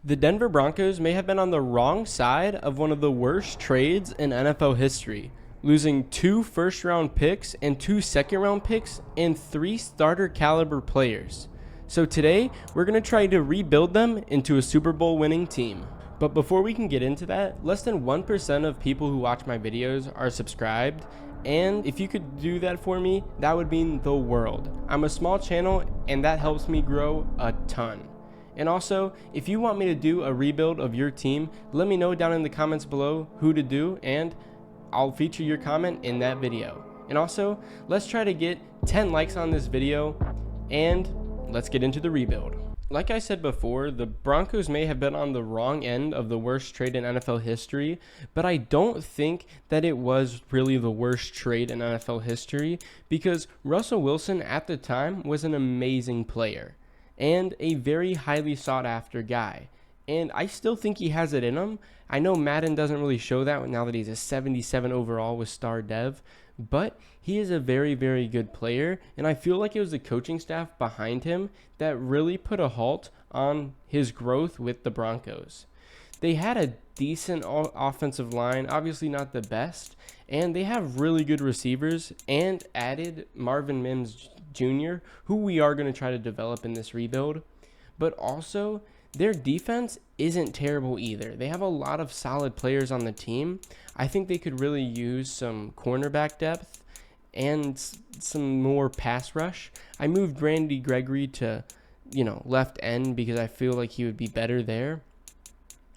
The Denver Broncos may have been on the wrong side of one of the worst trades in NFL history, losing 2 first-round picks and 2 second-round picks and 3 starter-caliber players. So today, we're going to try to rebuild them into a Super Bowl winning team. But before we can get into that, less than 1% of people who watch my videos are subscribed, and if you could do that for me, that would mean the world. I'm a small channel, and that helps me grow a ton. And also, if you want me to do a rebuild of your team, let me know down in the comments below who to do, and I'll feature your comment in that video. And also, let's try to get 10 likes on this video, and let's get into the rebuild. Like I said before, the Broncos may have been on the wrong end of the worst trade in NFL history, but I don't think that it was really the worst trade in NFL history because Russell Wilson at the time was an amazing player and a very highly sought after guy. And I still think he has it in him. I know Madden doesn't really show that now that he's a 77 overall with star dev, but he is a very, very good player. And I feel like it was the coaching staff behind him that really put a halt on his growth with the Broncos. They had a decent offensive line, obviously not the best, and they have really good receivers and added Marvin Mims Jr., who we are going to try to develop in this rebuild. But also, their defense isn't terrible either. They have a lot of solid players on the team. I think they could really use some cornerback depth and some more pass rush. I moved Randy Gregory to, left end because I feel like he would be better there.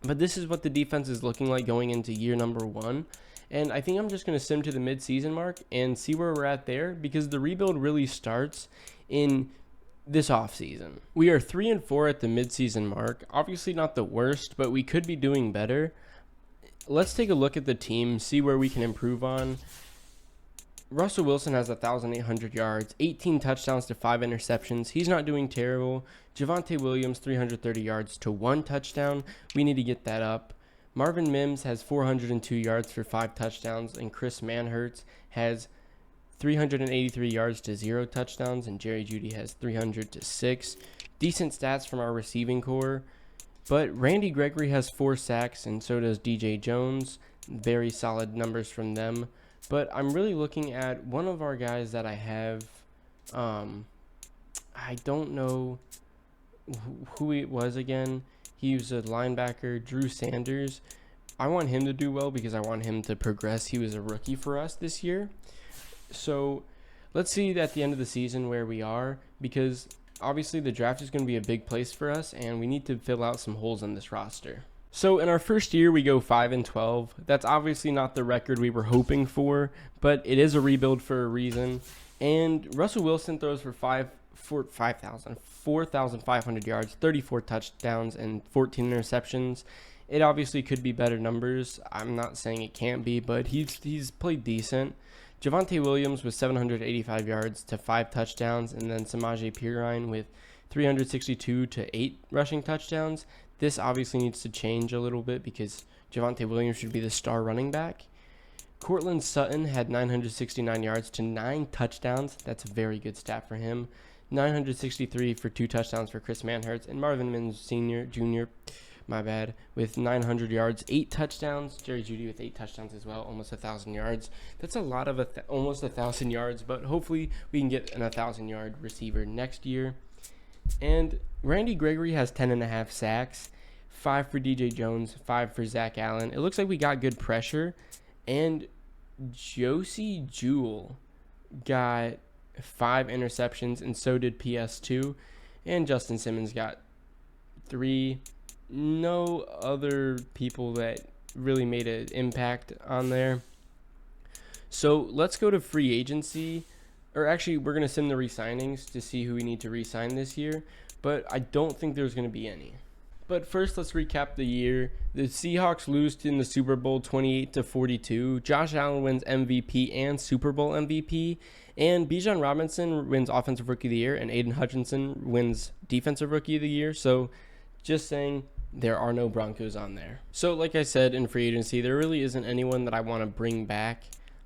But this is what the defense is looking like going into year number 1. And I think I'm just going to sim to the mid-season mark and see where we're at there because the rebuild really starts in this offseason. We are 3-4 at the mid-season mark. Obviously not the worst, but we could be doing better. Let's take a look at the team, see where we can improve on. Russell Wilson has 1,800 yards, 18 touchdowns to 5 interceptions. He's not doing terrible. Javonte Williams, 330 yards to 1 touchdown. We need to get that up. Marvin Mims has 402 yards for 5 touchdowns, and Chris Manhertz has 383 yards to 0 touchdowns, and Jerry Jeudy has 300 to 6. Decent stats from our receiving core, but Randy Gregory has 4 sacks, and so does DJ Jones. Very solid numbers from them. But I'm really looking at one of our guys that I have. I don't know who it was again. He was a linebacker, Drew Sanders. I want him to do well because I want him to progress. He was a rookie for us this year. So let's see at the end of the season where we are, because obviously the draft is going to be a big place for us and we need to fill out some holes in this roster. So in our first year, we go 5-12. That's obviously not the record we were hoping for, but it is a rebuild for a reason. And Russell Wilson throws for 4,500 yards, 34 touchdowns, and 14 interceptions. It obviously could be better numbers. I'm not saying it can't be, but he's played decent. Javonte Williams with 785 yards to 5 touchdowns, and then Samaje Perine with 362 to 8 rushing touchdowns. This obviously needs to change a little bit because Javonte Williams should be the star running back. Cortland Sutton had 969 yards to 9 touchdowns. That's a very good stat for him. 963 for 2 touchdowns for Chris Manhertz, and Marvin Mims Jr., with 900 yards, 8 touchdowns. Jerry Jeudy with 8 touchdowns as well, almost 1,000 yards. That's a lot of almost 1,000 yards, but hopefully we can get an 1,000-yard receiver next year. And Randy Gregory has 10.5 sacks, 5 for DJ Jones, 5 for Zach Allen. It looks like we got good pressure. And Josie Jewell got 5 interceptions, and so did PS2. And Justin Simmons got 3. No other people that really made an impact on there. So let's go to free agency. Or actually, we're going to sim the re-signings to see who we need to re-sign this year. But I don't think there's going to be any. But first, let's recap the year. The Seahawks lose in the Super Bowl 28-42. Josh Allen wins MVP and Super Bowl MVP. And Bijan Robinson wins Offensive Rookie of the Year. And Aiden Hutchinson wins Defensive Rookie of the Year. So just saying, there are no Broncos on there. So like I said, in free agency, there really isn't anyone that I want to bring back.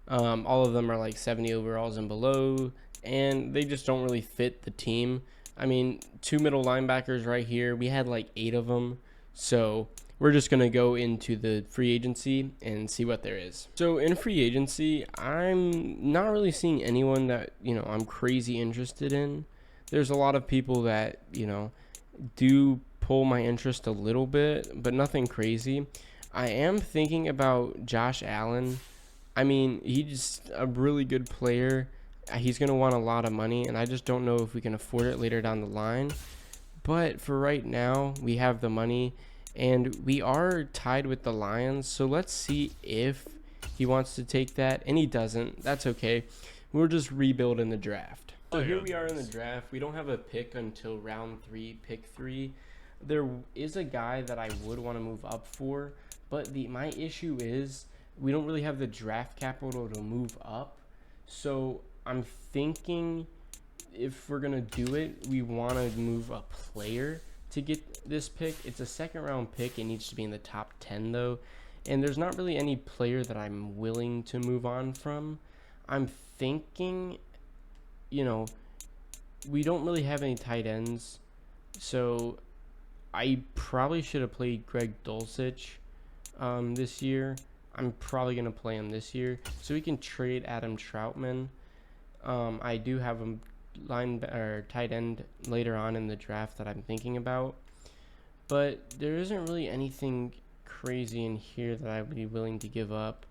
All of them are like 70 overalls and below, and they just don't really fit the team. I mean, 2 middle linebackers right here. We had like 8 of them. So we're just going to go into the free agency and see what there is. So in free agency, I'm not really seeing anyone that, I'm crazy interested in. There's a lot of people that, do pull my interest a little bit, but nothing crazy. I am thinking about Josh Allen. I mean, he's a really good player. He's going to want a lot of money, and I just don't know if we can afford it later down the line. But for right now, we have the money, and we are tied with the Lions. So let's see if he wants to take that, and he doesn't. That's okay. We'll just rebuild in the draft. So here we are in the draft. We don't have a pick until round 3, pick 3. There is a guy that I would want to move up for, but my issue is we don't really have the draft capital to move up. So I'm thinking if we're going to do it, we want to move a player to get this pick. It's a second round pick. It needs to be in the top 10 though. And there's not really any player that I'm willing to move on from. I'm thinking, we don't really have any tight ends. So I probably should have played Greg Dulcich this year. I'm probably going to play him this year. So we can trade Adam Troutman. I do have a tight end later on in the draft that I'm thinking about. But there isn't really anything crazy in here that I would be willing to give up.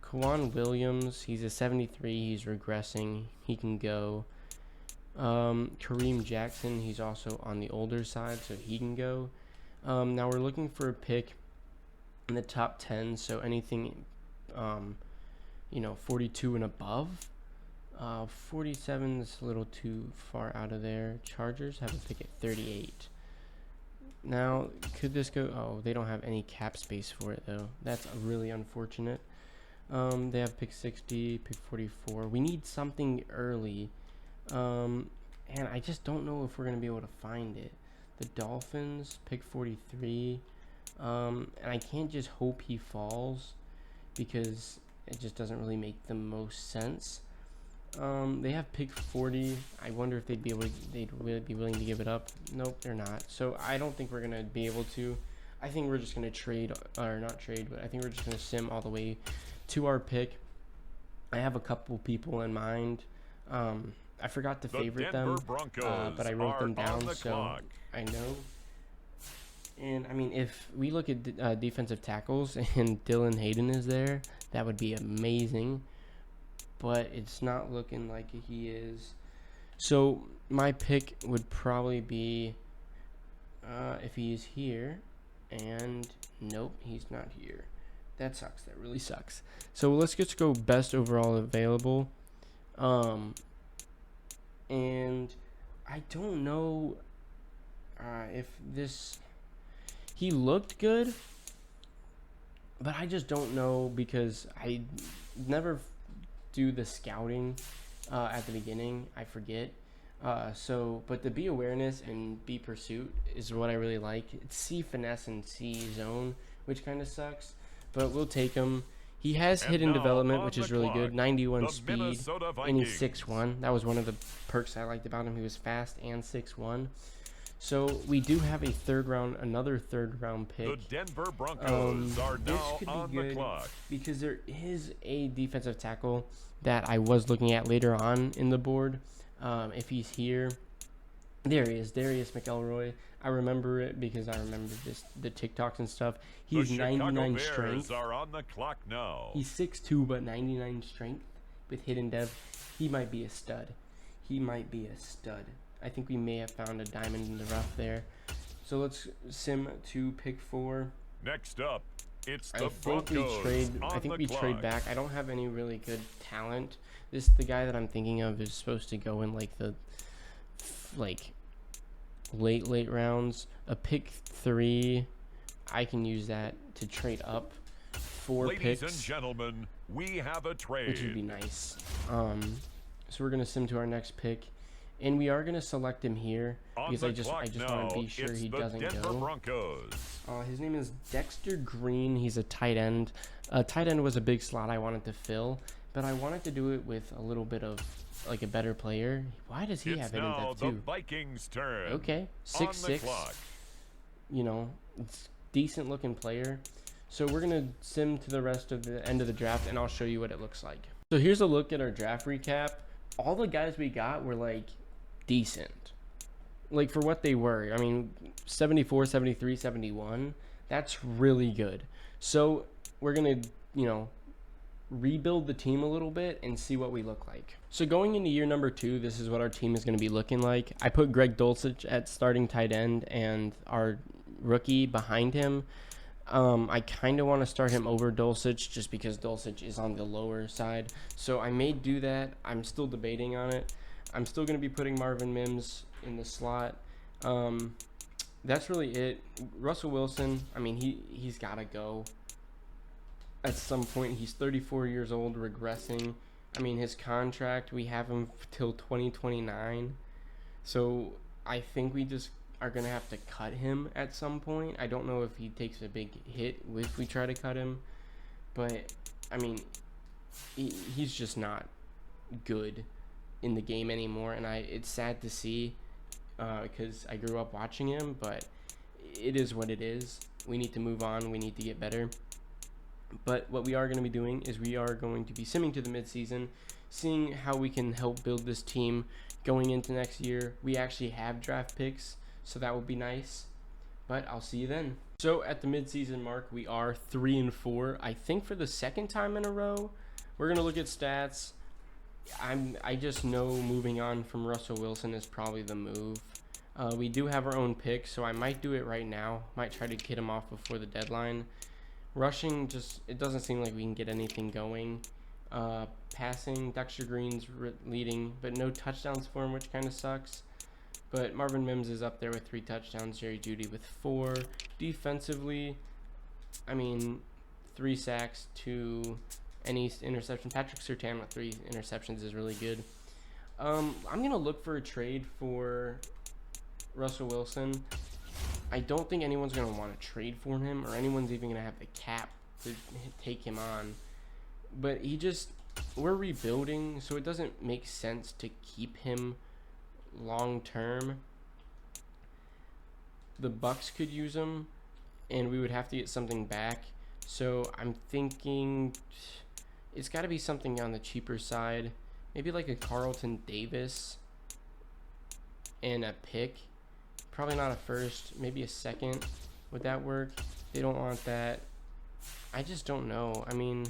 Kwan Williams, he's a 73. He's regressing. He can go. Kareem Jackson, he's also on the older side, so he can go. Now we're looking for a pick in the top 10, so anything, 42 and above. 47 is a little too far out of there. Chargers have a pick at 38. Now, could this go? Oh, they don't have any cap space for it, though. That's really unfortunate. They have pick 60, pick 44. We need something early. And I just don't know if we're going to be able to find it. The Dolphins, pick 43. And I can't just hope he falls because it just doesn't really make the most sense. They have pick 40. I wonder if they'd really be willing to give it up. Nope, they're not. So I don't think we're going to be able to. I think we're just going to trade, or not trade, but I think we're just going to sim all the way to our pick. I have a couple people in mind. I forgot to favorite them, but I wrote them down so I know. And I mean, if we look at defensive tackles and Dylan Hayden is there, that would be amazing. But it's not looking like he is. So my pick would probably be if he's here, and nope, he's not here. That sucks. That really sucks. So let's just go best overall available. And I don't know if this. He looked good, but I just don't know because I never do the scouting at the beginning. I forget. But the B awareness and B pursuit is what I really like. It's C finesse and C zone, which kind of sucks, but we'll take him. He has hidden development, which is really good. 91 speed, and he's 6'1". That was one of the perks I liked about him. He was fast and 6'1". So we do have another third round pick. The Denver Broncos are now on the clock because there is a defensive tackle that I was looking at later on in the board. If he's here, there he is, Darius McElroy. I remember it because I remember the TikToks and stuff. He's 99 strength. Are on the clock now. He's 6'2", but 99 strength with hidden dev. He might be a stud. I think we may have found a diamond in the rough there. So let's sim to pick 4. Next up, it's the Broncos. I think we trade back. I don't have any really good talent. The guy that I'm thinking of is supposed to go in like the late rounds. A pick 3, I can use that to trade up 4 picks. Ladies and gentlemen, we have a trade, which would be nice. So we're gonna sim to our next pick. And we are going to select him here because I just want to be sure he doesn't go. Broncos. His name is Dexter Green. He's a tight end. Tight end was a big slot I wanted to fill, but I wanted to do it with a little bit of like a better player. Why does he have hidden depth too? The Vikings turn. Okay, 6'6". It's decent looking player. So we're going to sim to the rest of the end of the draft, and I'll show you what it looks like. So here's a look at our draft recap. All the guys we got were like decent, like for what they were. I mean, 74, 73, 71. That's really good. So we're going to, rebuild the team a little bit and see what we look like. So going into year number 2, this is what our team is going to be looking like. I put Greg Dulcich at starting tight end and our rookie behind him. I kind of want to start him over Dulcich just because Dulcich is on the lower side. So I may do that. I'm still debating on it. I'm still going to be putting Marvin Mims in the slot. That's really it. Russell Wilson, I mean, he's got to go. At some point, he's 34 years old, regressing. I mean, his contract, we have him till 2029. So I think we just are going to have to cut him at some point. I don't know if he takes a big hit if we try to cut him. But, I mean, he's just not good in the game anymore. And it's sad to see because I grew up watching him. But it is what it is. We need to move on. We need to get better. But what we are going to be doing is we are going to be simming to the midseason, seeing how we can help build this team going into next year. We actually have draft picks, so that would be nice. But I'll see you then. So at the midseason mark, we are 3-4. I think for the second time in a row. We're going to look at stats. I just know moving on from Russell Wilson is probably the move. We do have our own pick, so I might do it right now. Might try to get him off before the deadline. Rushing, it doesn't seem like we can get anything going. Passing, Dexter Green's leading, but no touchdowns for him, which kind of sucks. But Marvin Mims is up there with 3 touchdowns, Jerry Jeudy with 4. Defensively, I mean, 3 sacks, 2 any interception. Patrick Surtain with 3 interceptions is really good. I'm going to look for a trade for Russell Wilson. I don't think anyone's going to want to trade for him or anyone's even going to have the cap to take him on. But we're rebuilding, so it doesn't make sense to keep him long term. The Bucks could use him, and we would have to get something back. So I'm thinking it's got to be something on the cheaper side. Maybe like a Carlton Davis and a pick. Probably not a first, maybe a second. Would that work? They don't want that. I just don't know. I mean,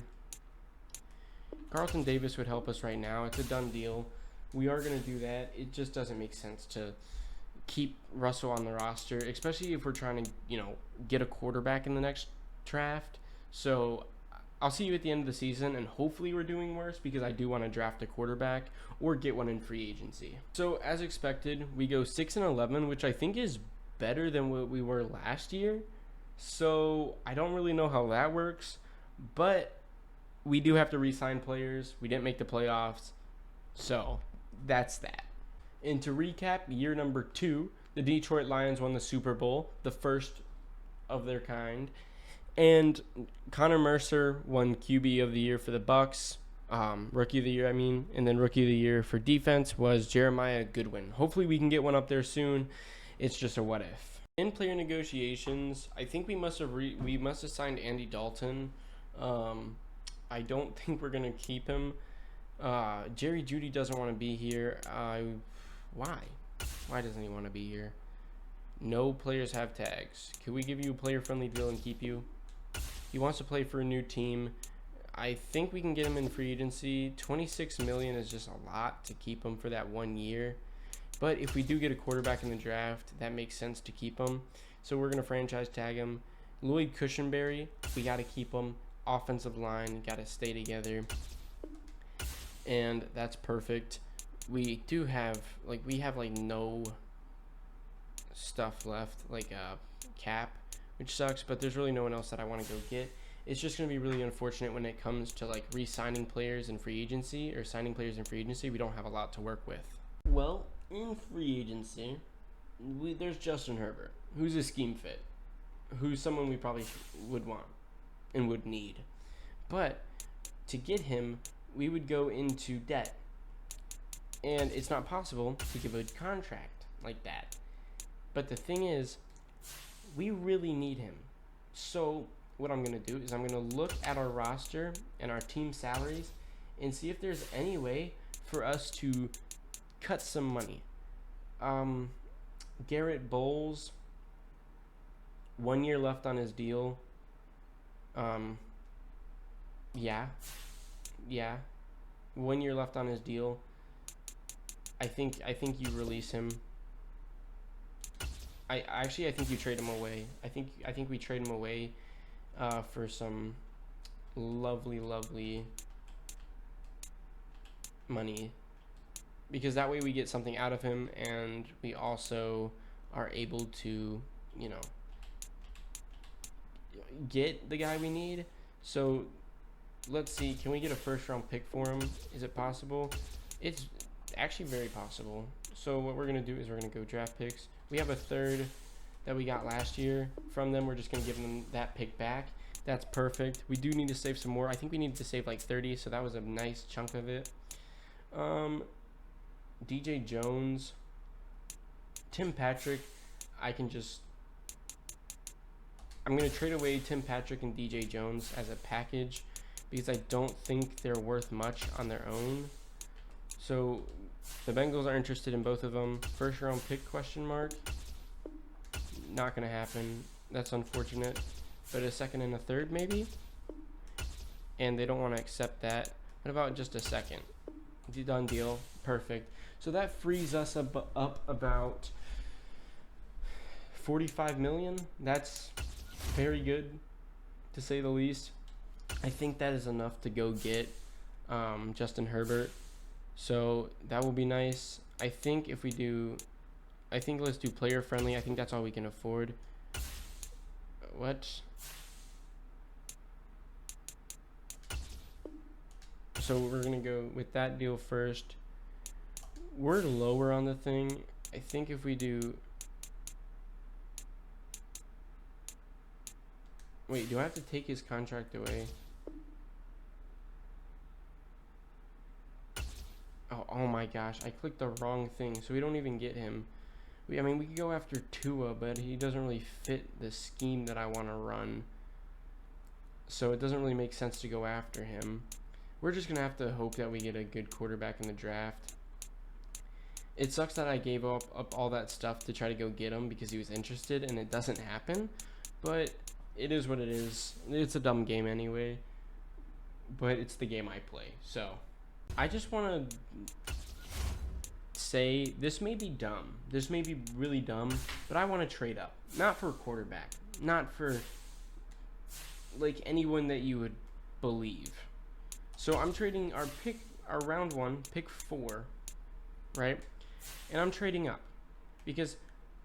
Carlton Davis would help us right now. It's a done deal. We are going to do that. It just doesn't make sense to keep Russell on the roster, especially if we're trying to, get a quarterback in the next draft. So I'll see you at the end of the season, and hopefully we're doing worse because I do want to draft a quarterback or get one in free agency. So as expected, we go 6-11, which I think is better than what we were last year. So I don't really know how that works, but we do have to re-sign players. We didn't make the playoffs, so that's that. And to recap, year number 2, the Detroit Lions won the Super Bowl, the first of their kind. And Connor Mercer won QB of the year for the Bucks, rookie of the year, and then rookie of the year for defense was Jeremiah Goodwin. Hopefully we can get one up there soon. It's just a what if. In player negotiations, I think we must have signed Andy Dalton. I don't think we're gonna keep him. Jerry Jeudy doesn't want to be here. Why? Why doesn't he want to be here? No players have tags. Can we give you a player-friendly deal and keep you? He wants to play for a new team. I think we can get him in free agency. $26 million is just a lot to keep him for that 1 year. But if we do get a quarterback in the draft, that makes sense to keep him. So we're going to franchise tag him. Lloyd Cushenberry, we got to keep him. Offensive line, got to stay together. And that's perfect. We do have, no stuff left, like a cap, which sucks, but there's really no one else that I want to go get. It's just going to be really unfortunate when it comes to re-signing players in free agency or signing players in free agency. We don't have a lot to work with. Well, in free agency, there's Justin Herbert, who's a scheme fit, who's someone we probably would want and would need. But to get him, we would go into debt. And it's not possible to give a contract like that. But the thing is, we really need him. So what I'm going to do is I'm going to look at our roster and our team salaries and see if there's any way for us to cut some money. Garrett Bowles, 1 year left on his deal. Yeah. 1 year left on his deal. I think you release him. I think you trade him away. I think we trade him away for some lovely money, because that way we get something out of him, and we also are able to, you know, get the guy we need. So let's see, can we get a first round pick for him? Is it possible? It's actually very possible. So what we're gonna do is we're gonna go draft picks. We have a third that we got last year from them. We're just gonna give them that pick back. That's perfect. We do need to save some more. I think we needed to save like 30, so that was a nice chunk of it. DJ Jones, Tim Patrick. I'm gonna trade away Tim Patrick and DJ Jones as a package because I don't think they're worth much on their own. So the Bengals are interested in both of them. First round pick ? Not gonna happen. That's unfortunate. But a second and a third maybe? And they don't want to accept that. What about just a second? Done deal. Perfect. So that frees us up about 45 million. That's very good, to say the least. I think that is enough to go get Justin Herbert. So that will be nice. I think let's do player friendly. I think that's all we can afford. What? So we're gonna go with that deal first. We're lower on the thing. I think if we do, wait, do I have to take his contract away? Oh my gosh, I clicked the wrong thing, so we don't even get him. I mean, we could go after Tua, but he doesn't really fit the scheme that I want to run. So it doesn't really make sense to go after him. We're just going to have to hope that we get a good quarterback in the draft. It sucks that I gave up all that stuff to try to go get him because he was interested, and it doesn't happen. But it is what it is. It's a dumb game anyway. But it's the game I play. So I just want to say this may be dumb. This may be really dumb, but I want to trade up. Not for a quarterback. Not for like anyone that you would believe. So I'm trading our round 1, pick 4, right? And I'm trading up because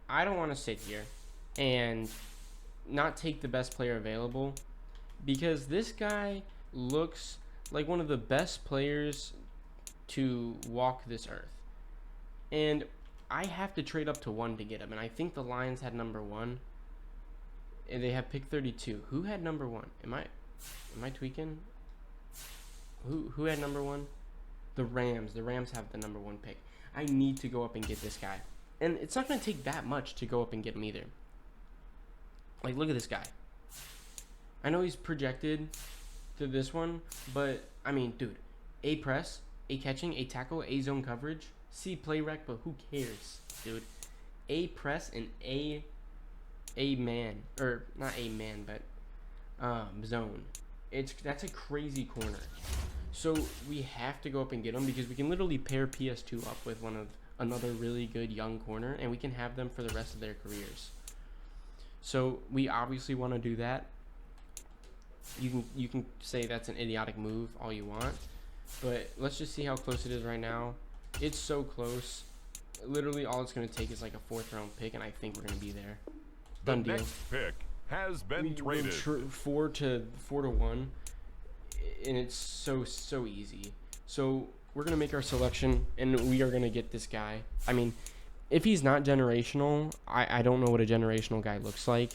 I don't want to sit here and not take the best player available, because this guy looks like one of the best players to walk this earth. And I have to trade up to 1 to get him. And I think the Lions had number 1. And they have pick 32. Who had number 1? Am I tweaking? Who had number 1? The Rams. The Rams have the number 1 pick. I need to go up and get this guy. And it's not going to take that much to go up and get him either. Like, look at this guy. I know he's projected to this one, but, I mean, dude, A press, A catching, A tackle, A zone coverage, C play rec, but who cares, dude? A press and A man, or not A man, but zone. That's a crazy corner. So we have to go up and get him because we can literally pair PS2 up with another really good young corner, and we can have them for the rest of their careers. So we obviously want to do that. You can say that's an idiotic move all you want, but let's just see how close it is right now. It's so close. Literally all it's going to take is like a 4th round pick, and I think we're going to be there. Done deal. Next pick has been traded. 4 to 1, and it's so easy. So we're going to make our selection, and we are going to get this guy. I mean, if he's not generational, I don't know what a generational guy looks like,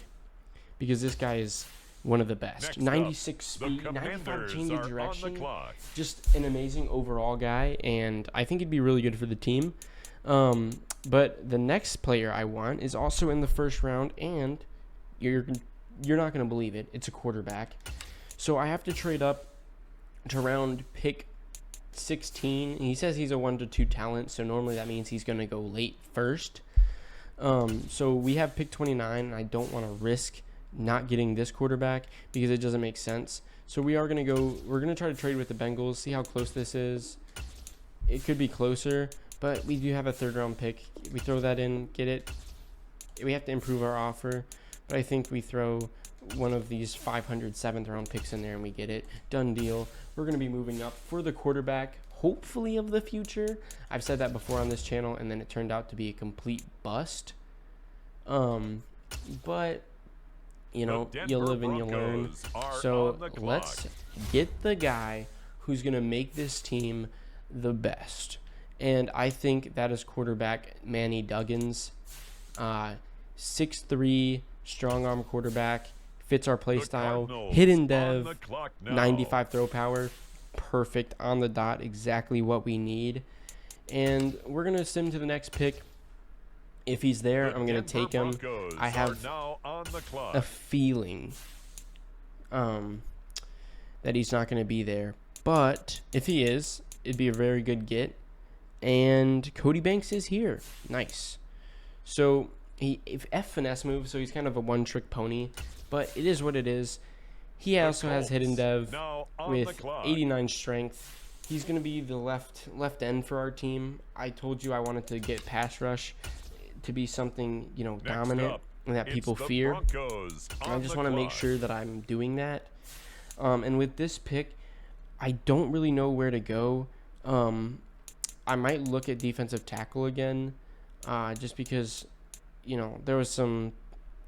because this guy is one of the best. 96 speed, 95 change of direction. Just an amazing overall guy, and I think he'd be really good for the team. But the next player I want is also in the 1st round, and you're you're not going to believe it. It's a quarterback. So I have to trade up to round pick 16. He says he's a 1 to 2 talent, so normally that means he's going to go late first. So we have pick 29, and I don't want to risk not getting this quarterback because it doesn't make sense. So we're going to try to trade with the Bengals, see how close this is. It could be closer, but we do have a 3rd round pick. We throw that in, get it. We have to improve our offer, but I think we throw one of these 500 7th round picks in there and we get it. Done deal. We're going to be moving up for the quarterback, hopefully of the future. I've said that before on this channel, and then it turned out to be a complete bust. But you know, you live and you learn. So let's get the guy who's going to make this team the best. And I think that is quarterback Manny Duggins. 6'3", strong arm quarterback. Fits our play style. Hidden dev. 95 throw power. Perfect on the dot. Exactly what we need. And we're going to sim to the next pick. If he's there, I'm going to take him. I have a feeling that he's not going to be there. But if he is, it'd be a very good get. And Cody Banks is here. Nice. So if F finesse moves, so he's kind of a one-trick pony. But it is what it is. He also has hidden dev with 89 strength. He's going to be the left end for our team. I told you I wanted to get pass rush to be something, you know, dominant and that people fear. I just want to make sure that I'm doing that. And with this pick, I don't really know where to go. I might look at defensive tackle again, just because, you know, there was some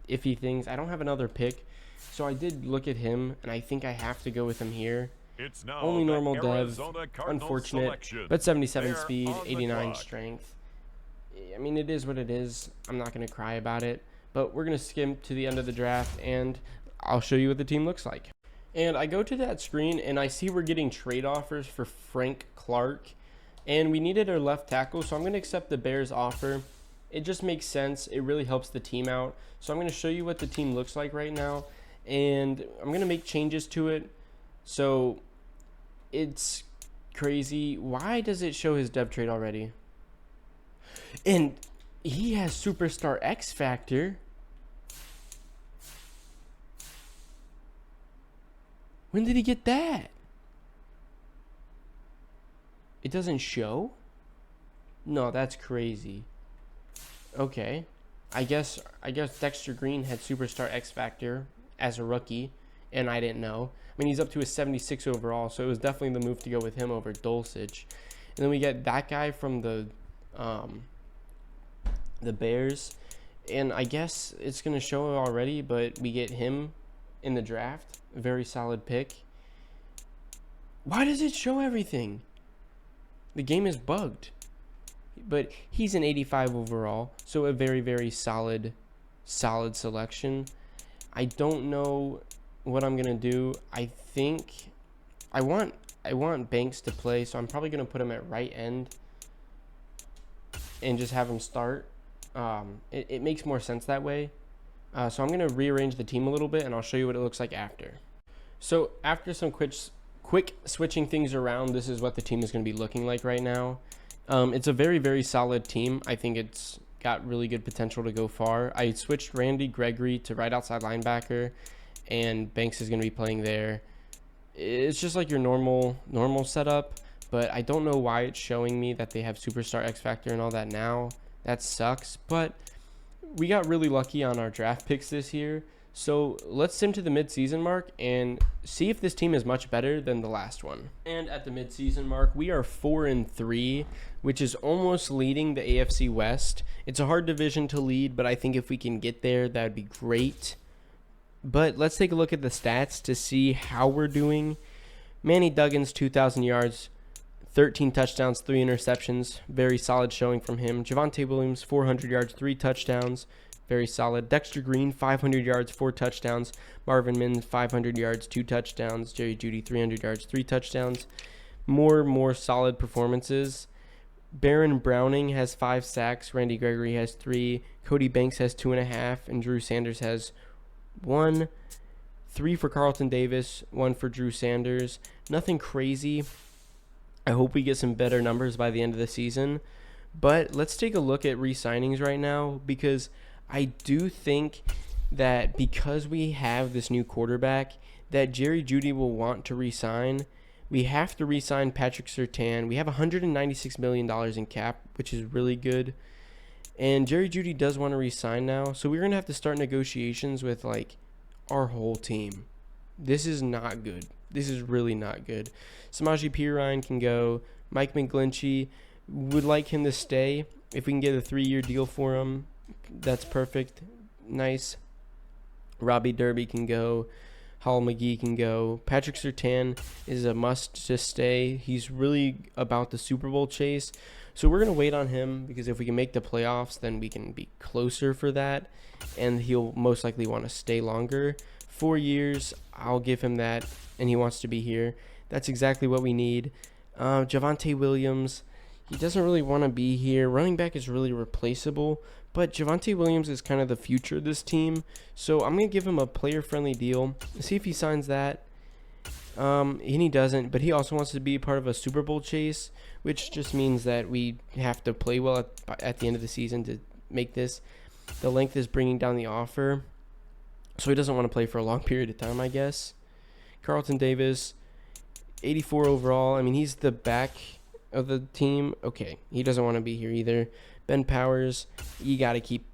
iffy things. I don't have another pick, so I did look at him, and I think I have to go with him here. Only normal dev, unfortunate, but 77 speed, 89 strength. I mean, it is what it is. I'm not going to cry about it, but we're going to skim to the end of the draft, and I'll show you what the team looks like. And I go to that screen, and I see we're getting trade offers for Frank Clark, and we needed our left tackle, so I'm going to accept the Bears offer. It just makes sense. It really helps the team out. So I'm going to show you what the team looks like right now, and I'm going to make changes to it. So it's crazy. Why does it show his dev trade already? And he has Superstar X Factor. When did he get that? It doesn't show? No, that's crazy. Okay. I guess Dexter Green had Superstar X Factor as a rookie, and I didn't know. I mean, he's up to a 76 overall, so it was definitely the move to go with him over Dulcich. And then we get that guy from the Bears, and I guess it's going to show already, but we get him in the draft. A very solid pick. Why does it show everything? The game is bugged. But he's an 85 overall, so a very, very solid selection. I don't know what I'm going to do. I think I want Banks to play, so I'm probably going to put him at right end and just have him start. It makes more sense that way. So I'm going to rearrange the team a little bit, and I'll show you what it looks like after. So after some quick switching things around, this is what the team is going to be looking like right now. It's a very, very solid team. I think it's got really good potential to go far. I switched Randy Gregory to right outside linebacker, and Banks is going to be playing there. It's just like your normal setup, but I don't know why it's showing me that they have Superstar X Factor and all that now. That sucks, but we got really lucky on our draft picks this year. So let's sim to the midseason mark and see if this team is much better than the last one. And at the midseason mark, we are 4-3, which is almost leading the AFC West. It's a hard division to lead, but I think if we can get there, that would be great. But let's take a look at the stats to see how we're doing. Manny Duggins, 2,000 yards, 13 touchdowns, 3 interceptions. Very solid showing from him. Javonte Williams, 400 yards, 3 touchdowns. Very solid. Dexter Green, 500 yards, 4 touchdowns. Marvin Mims, 500 yards, 2 touchdowns. Jerry Jeudy, 300 yards, 3 touchdowns. More solid performances. Baron Browning has 5 sacks. Randy Gregory has 3. Cody Banks has 2.5. And Drew Sanders has 1, 3 for Carlton Davis, 1 for Drew Sanders. Nothing crazy. I hope we get some better numbers by the end of the season. But let's take a look at re-signings right now, because I do think that because we have this new quarterback, that Jerry Jeudy will want to re-sign. We have to re-sign Patrick Surtain. We have $196 million in cap, which is really good. And Jerry Jeudy does want to re-sign now, so we're going to have to start negotiations with, like, our whole team. This is not good. This is really not good. Samaje Perine can go. Mike McGlinchey, would like him to stay. If we can get a 3-year deal for him, that's perfect. Nice. Robbie Derby can go. Hall McGee can go. Patrick Surtain is a must to stay. He's really about the Super Bowl chase. So we're going to wait on him, because if we can make the playoffs, then we can be closer for that. And he'll most likely want to stay longer. 4 years, I'll give him that, and he wants to be here. That's exactly what we need. Javonte Williams, he doesn't really want to be here. Running back is really replaceable, but Javonte Williams is kind of the future of this team. So I'm going to give him a player-friendly deal. See if he signs that. And he doesn't, but he also wants to be part of a Super Bowl chase, which just means that we have to play well at the end of the season to make this. The length is bringing down the offer, so he doesn't want to play for a long period of time, I guess. Carlton Davis, 84 overall. I mean, he's the back of the team. Okay, he doesn't want to be here either. Ben Powers, you gotta keep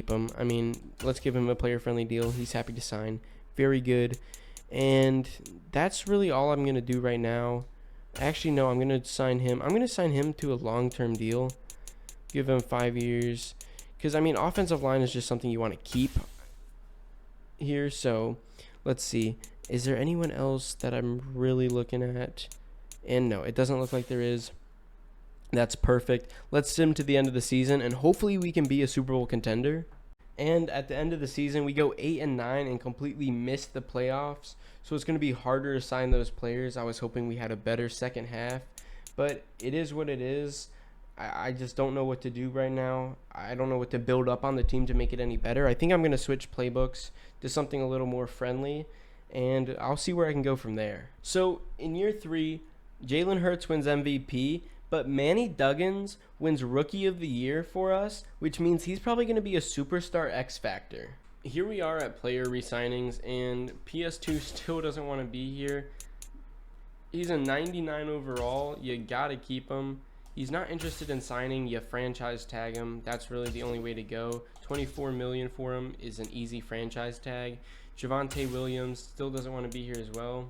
him. I mean, let's give him a player-friendly deal. He's happy to sign. Very good. And that's really all I'm gonna do right now. Actually, no, I'm gonna sign him. I'm gonna sign him to a long-term deal. Give him 5 years. Because, I mean, offensive line is just something you want to keep here. So, let's see. Is there anyone else that I'm really looking at? And no, it doesn't look like there is. That's perfect. Let's sim to the end of the season, and hopefully we can be a Super Bowl contender. And at the end of the season, we go 8-9 and completely miss the playoffs. So it's going to be harder to sign those players. I was hoping we had a better second half, but it is what it is. I just don't know what to do right now. I don't know what to build up on the team to make it any better. I think I'm going to switch playbooks to something a little more friendly, and I'll see where I can go from there. So in year 3, Jalen Hurts wins MVP, but Manny Duggins wins Rookie of the Year for us, which means he's probably going to be a superstar X Factor. Here we are at player resignings, and PS2 still doesn't want to be here. He's a 99 overall. You got to keep him. He's not interested in signing. You franchise tag him. That's really the only way to go. $24 million for him is an easy franchise tag. Javonte Williams still doesn't want to be here as well.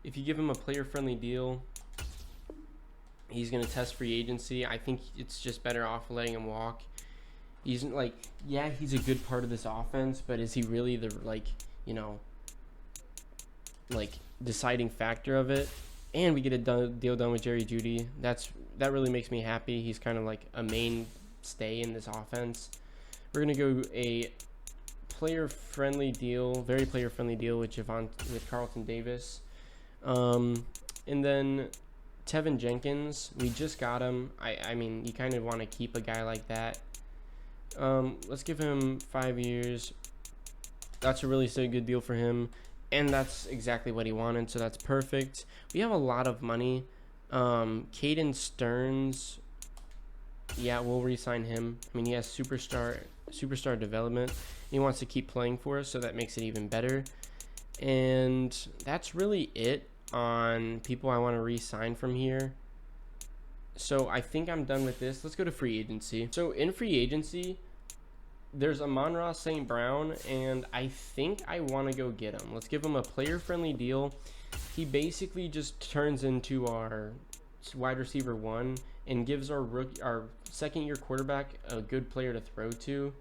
If you give him a player-friendly deal, he's going to test free agency. I think it's just better off letting him walk. He's like, yeah, he's a good part of this offense, but is he really the, deciding factor of it? And we get a deal done with Jerry Jeudy. That really makes me happy. He's kind of like a mainstay in this offense. We're going to go a player-friendly deal, very player-friendly deal with Carlton Davis. And then Tevin Jenkins, we just got him. I mean, you kind of want to keep a guy like that. Let's give him 5 years. That's a really good deal for him. And that's exactly what he wanted, so that's perfect. We have a lot of money. Caden Stearns, yeah, we'll re-sign him. I mean, he has superstar development. He wants to keep playing for us, so that makes it even better. And that's really it on people I want to re-sign from here. So I think I'm done with this. Let's go to free agency. So in free agency, there's Amon-Ra St. Brown, and I think I want to go get him. Let's give him a player-friendly deal. He basically just turns into our wide receiver 1 and gives our second-year quarterback a good player to throw to.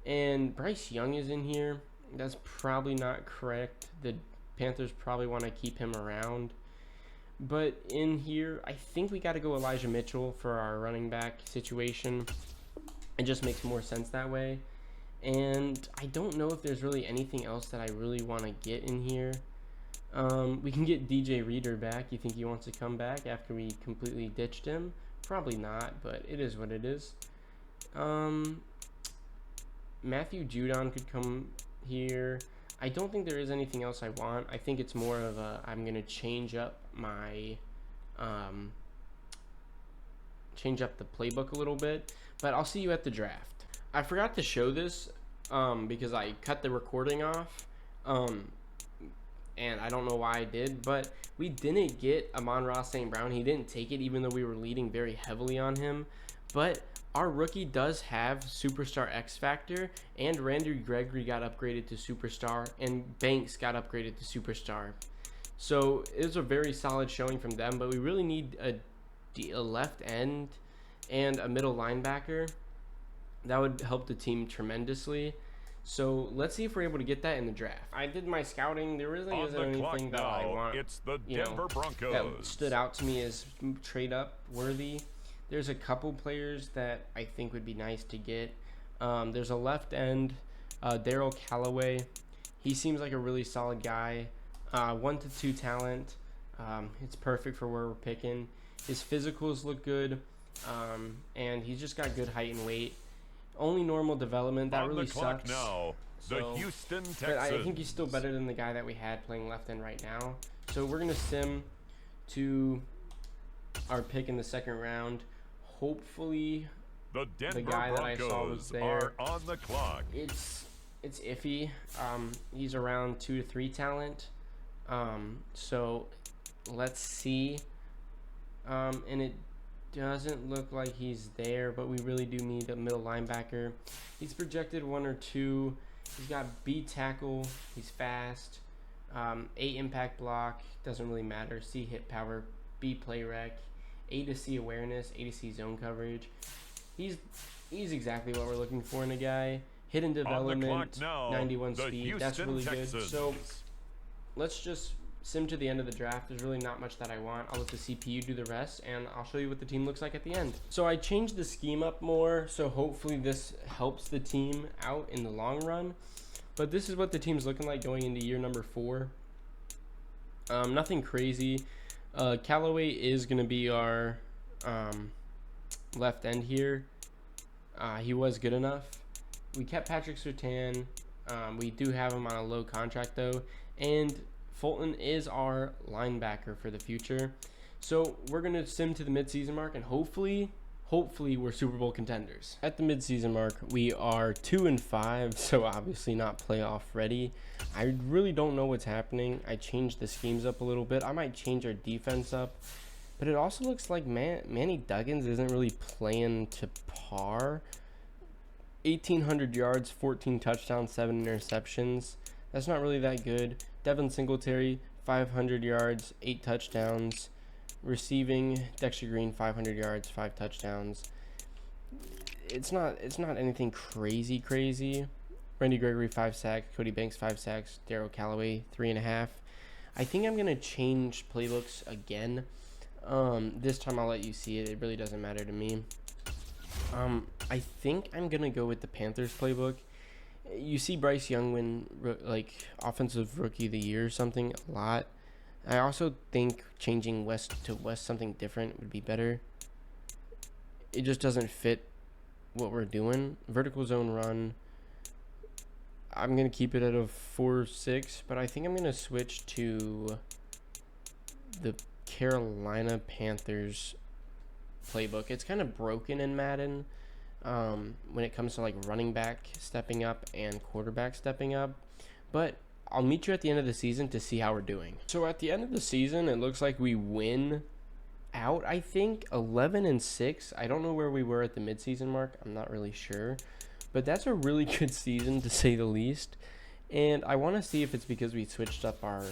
And Bryce Young is in here. That's probably not correct. The Panthers probably want to keep him around. But in here, I think we got to go Elijah Mitchell for our running back situation. It just makes more sense that way. And I don't know if there's really anything else that I really want to get in here. We can get DJ Reader back. You think he wants to come back after we completely ditched him? Probably not, but it is what it is. Matthew Judon could come here. I don't think there is anything else I want. I think it's more of a, I'm going to change up my, change up the playbook a little bit. But I'll see you at the draft. I forgot to show this because I cut the recording off. And I don't know why I did, but we didn't get Amon-Ra St. Brown. He didn't take it, even though we were leading very heavily on him. But our rookie does have Superstar X Factor, and Randy Gregory got upgraded to Superstar, and Banks got upgraded to Superstar. So it was a very solid showing from them, but we really need a left end and a middle linebacker. That would help the team tremendously. So let's see if we're able to get that in the draft. I did my scouting. There really isn't anything that I want, it's the Denver Broncos, that stood out to me as trade up worthy. There's a couple players that I think would be nice to get. There's a left end, Daryl Callaway. He seems like a really solid guy. 1 to 2 talent. It's perfect for where we're picking. His physicals look good, and he's just got good height and weight. Only normal development. That really sucks. Now, the So, Houston Texans. but I think he's still better than the guy that we had playing left end right now. So we're gonna sim to our pick in the second round. Hopefully, the Denver guy that I saw was Broncos there. are on the clock. It's iffy. He's around 2 to 3 talent. So let's see. And it doesn't look like he's there, but we really do need a middle linebacker. He's projected 1 or 2. He's got B tackle. He's fast. A impact block. Doesn't really matter. C hit power. B play rec. A to C awareness. A to C zone coverage. He's exactly what we're looking for in a guy. Hidden development. Now, 91 speed. That's really Texans. good. So let's just sim to the end of the draft. There's really not much that I want. I'll let the CPU do the rest, and I'll show you what the team looks like at the end. So I changed the scheme up more, so hopefully this helps the team out in the long run. But this is what the team's looking like going into year number 4. Nothing crazy. Callaway is going to be our left end here. He was good enough. We kept Patrick Surtain. We do have him on a low contract, though. And Fulton is our linebacker for the future. So we're going to sim to the midseason mark, and hopefully we're Super Bowl contenders. At the midseason mark, we are 2-5, so obviously not playoff ready. I really don't know what's happening. I changed the schemes up a little bit. I might change our defense up. But it also looks like Manny Duggins isn't really playing to par. 1,800 yards, 14 touchdowns, 7 interceptions. That's not really that good. Devin Singletary, 500 yards, 8 touchdowns. Receiving, Dexter Green, 500 yards, 5 touchdowns. It's not anything crazy. Randy Gregory, 5 sacks. Cody Banks, 5 sacks. Daryl Callaway, 3.5. I think I'm going to change playbooks again. This time I'll let you see it. It really doesn't matter to me. I think I'm going to go with the Panthers playbook. You see Bryce Young win like offensive rookie of the year or something a lot. I also think changing west to west, something different, would be better. It just doesn't fit what we're doing. Vertical zone run, I'm going to keep it at a 4-6, but I think I'm going to switch to the Carolina Panthers playbook. It's kind of broken in Madden when it comes to like running back stepping up and quarterback stepping up, but I'll meet you at the end of the season to see how we're doing. So at the end of the season, it looks like we win out, I think, 11-6. I don't know where we were at the midseason mark. I'm not really sure. But that's a really good season, to say the least. And I want to see if it's because we switched up our,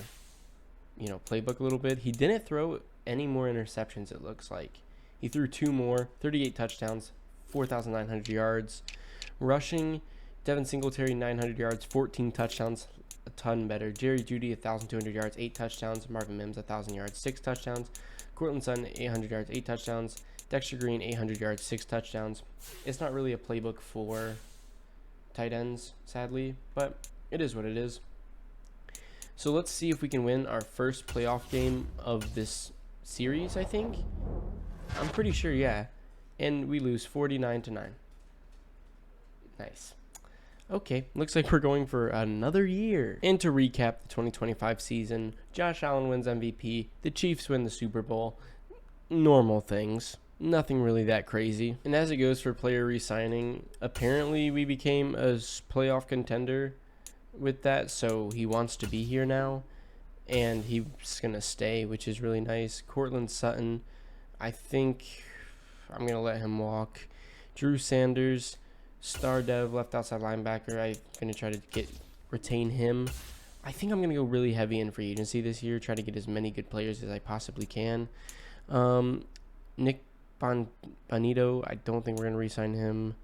playbook a little bit. He didn't throw any more interceptions, it looks like. He threw 2 more, 38 touchdowns, 4,900 yards. Rushing, Devin Singletary, 900 yards, 14 touchdowns. A ton better. Jerry Jeudy, 1,200 yards, 8 touchdowns. Marvin Mims, 1,000 yards, 6 touchdowns. Cortland Sutton, 800 yards, 8 touchdowns. Dexter Green, 800 yards, 6 touchdowns. It's not really a playbook for tight ends, sadly, but it is what it is. So let's see if we can win our first playoff game of this series, I think. I'm pretty sure, yeah. And we lose 49-9. Nice. Okay, looks like we're going for another year. And to recap the 2025 season, Josh Allen wins MVP, the Chiefs win the Super Bowl. Normal things. Nothing really that crazy. And as it goes for player re-signing, apparently we became a playoff contender with that, so he wants to be here now. And he's going to stay, which is really nice. Cortland Sutton, I think I'm going to let him walk. Drew Sanders, star dev, left outside linebacker. I'm going to try to retain him. I think I'm going to go really heavy in free agency this year, try to get as many good players as I possibly can. Nick Bonito, I don't think we're going to re-sign him.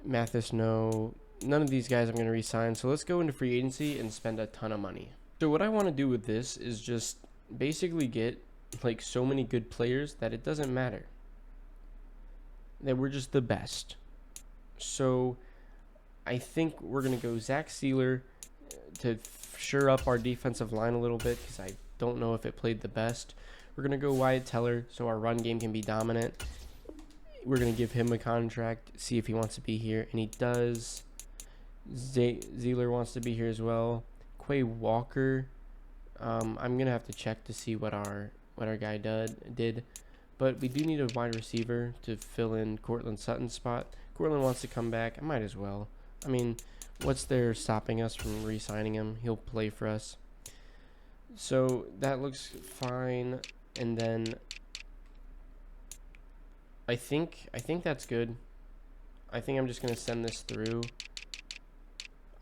Mathis, no. None of these guys I'm going to re-sign. So let's go into free agency and spend a ton of money. So what I want to do with this is just basically get like so many good players that it doesn't matter. That we're just the best. So I think we're going to go Zach Sealer to shore up our defensive line a little bit because I don't know if it played the best. We're going to go Wyatt Teller so our run game can be dominant. We're going to give him a contract, see if he wants to be here, and he does. Zealer wants to be here as well. Quay Walker, I'm going to have to check to see what our guy did. But we do need a wide receiver to fill in Cortland Sutton's spot. Cortland wants to come back. I might as well. I mean, what's there stopping us from re-signing him? He'll play for us. So that looks fine. And then I think that's good. I think I'm just going to send this through.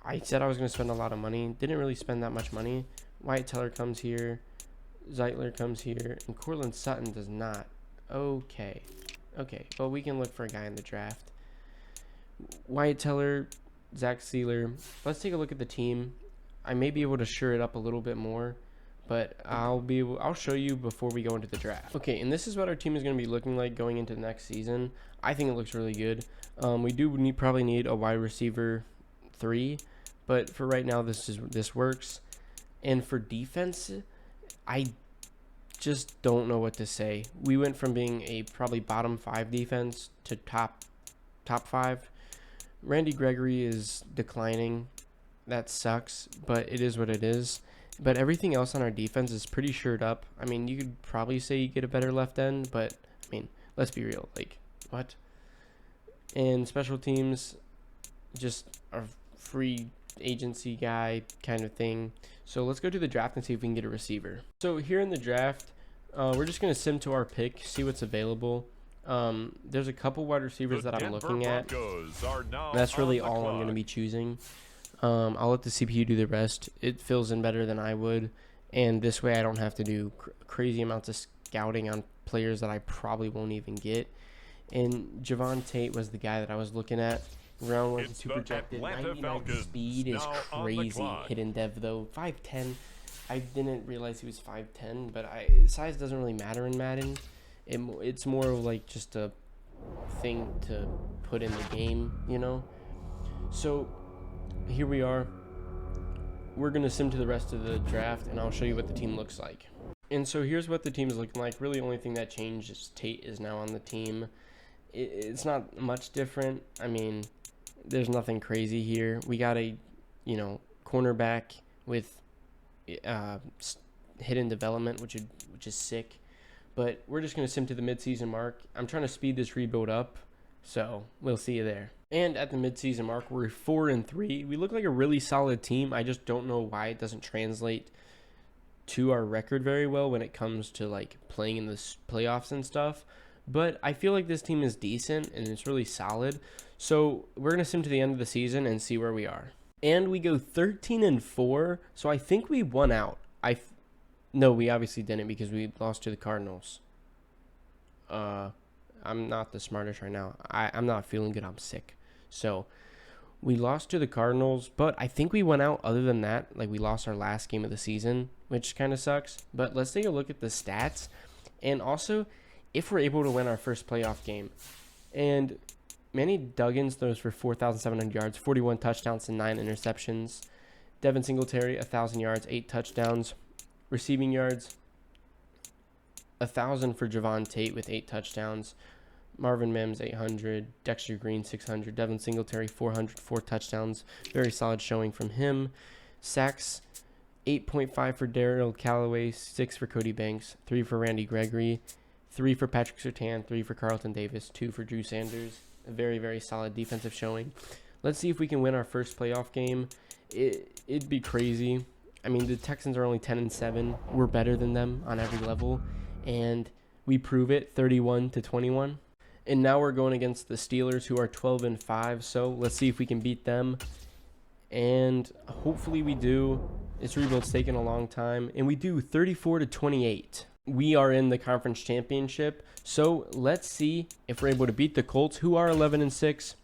I said I was going to spend a lot of money. Didn't really spend that much money. Wyatt Teller comes here. Zeitler comes here. And Cortland Sutton does not. Okay. Well, we can look for a guy in the draft. Wyatt Teller, Zach Sealer. Let's take a look at the team. I may be able to shore it up a little bit more, but I'll show you before we go into the draft. Okay, and this is what our team is going to be looking like going into the next season. I think it looks really good. We do probably need a wide receiver 3, but for right now this works. And for defense, I just don't know what to say. We went from being a probably bottom 5 defense to top 5. Randy Gregory is declining. That sucks, but it is what it is. But everything else on our defense is pretty shored up. I mean, you could probably say you get a better left end, but I mean, let's be real. Like, what? And special teams, just a free agency guy kind of thing. So let's go to the draft and see if we can get a receiver. So here in the draft, we're just going to sim to our pick, see what's available. There's a couple wide receivers that I'm looking at. That's really all I'm going to be choosing. I'll let the CPU do the rest. It fills in better than I would, and this way I don't have to do crazy amounts of scouting on players that I probably won't even get. And Javon Tate was the guy that I was looking at. Round 1 2 projected. 99 speed is crazy. Hidden dev though. 5'10". I didn't realize he was 5'10", but size doesn't really matter in Madden. It's more of like just a thing to put in the game, you know. So here we are. We're going to sim to the rest of the draft, and I'll show you what the team looks like. And so here's what the team is looking like. Really, the only thing that changed is Tate is now on the team. It's not much different. I mean, there's nothing crazy here. We got a, cornerback with hidden development, which is sick. But we're just going to sim to the midseason mark. I'm trying to speed this rebuild up, so we'll see you there. And at the midseason mark, we're 4-3. We look like a really solid team. I just don't know why it doesn't translate to our record very well when it comes to like playing in the playoffs and stuff. But I feel like this team is decent and it's really solid. So we're going to sim to the end of the season and see where we are. And we go 13-4. So I think we won out. No, we obviously didn't because we lost to the Cardinals. I'm not the smartest right now. I'm not feeling good. I'm sick. So we lost to the Cardinals, but I think we went out other than that. Like we lost our last game of the season, which kind of sucks. But let's take a look at the stats. And also, if we're able to win our first playoff game. And Manny Duggins throws for 4,700 yards, 41 touchdowns and 9 interceptions. Devin Singletary, 1,000 yards, 8 touchdowns. Receiving yards, 1,000 for Javon Tate with 8 touchdowns. Marvin Mims 800, Dexter Green 600, Devin Singletary 400, 4 touchdowns. Very solid showing from him. Sacks 8.5 for Daryl Callaway, 6 for Cody Banks, 3 for Randy Gregory, 3 for Patrick Surtain, 3 for Carlton Davis, 2 for Drew Sanders. A very, very solid defensive showing. Let's see if we can win our first playoff game. It'd be crazy. I mean, the Texans are only 10-7. We're better than them on every level, and we prove it 31-21. And now we're going against the Steelers, who are 12-5. So let's see if we can beat them, and hopefully we do. This rebuild's taken a long time, and we do 34-28. We are in the conference championship, so let's see if we're able to beat the Colts, who are 11-6.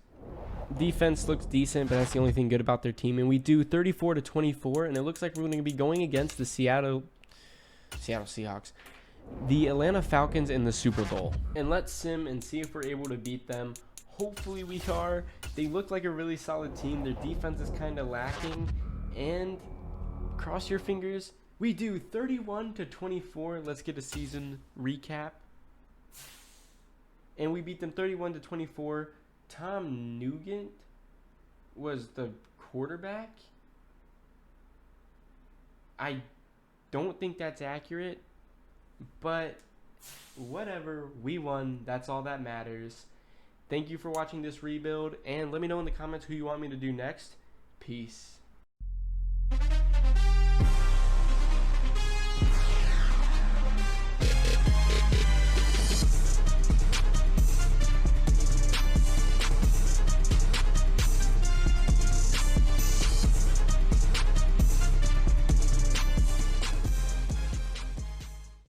Defense looks decent, but that's the only thing good about their team. And we do 34-24, and it looks like we're going to be going against the Seattle Seahawks, the Atlanta Falcons in the Super Bowl. And let's sim and see if we're able to beat them. Hopefully we are. They look like a really solid team. Their defense is kind of lacking, and cross your fingers. We do 31-24. Let's get a season recap. And we beat them 31-24. Tom Nugent was the quarterback. I don't think that's accurate, but whatever. We won. That's all that matters. Thank you for watching this rebuild, and let me know in the comments who you want me to do next. Peace.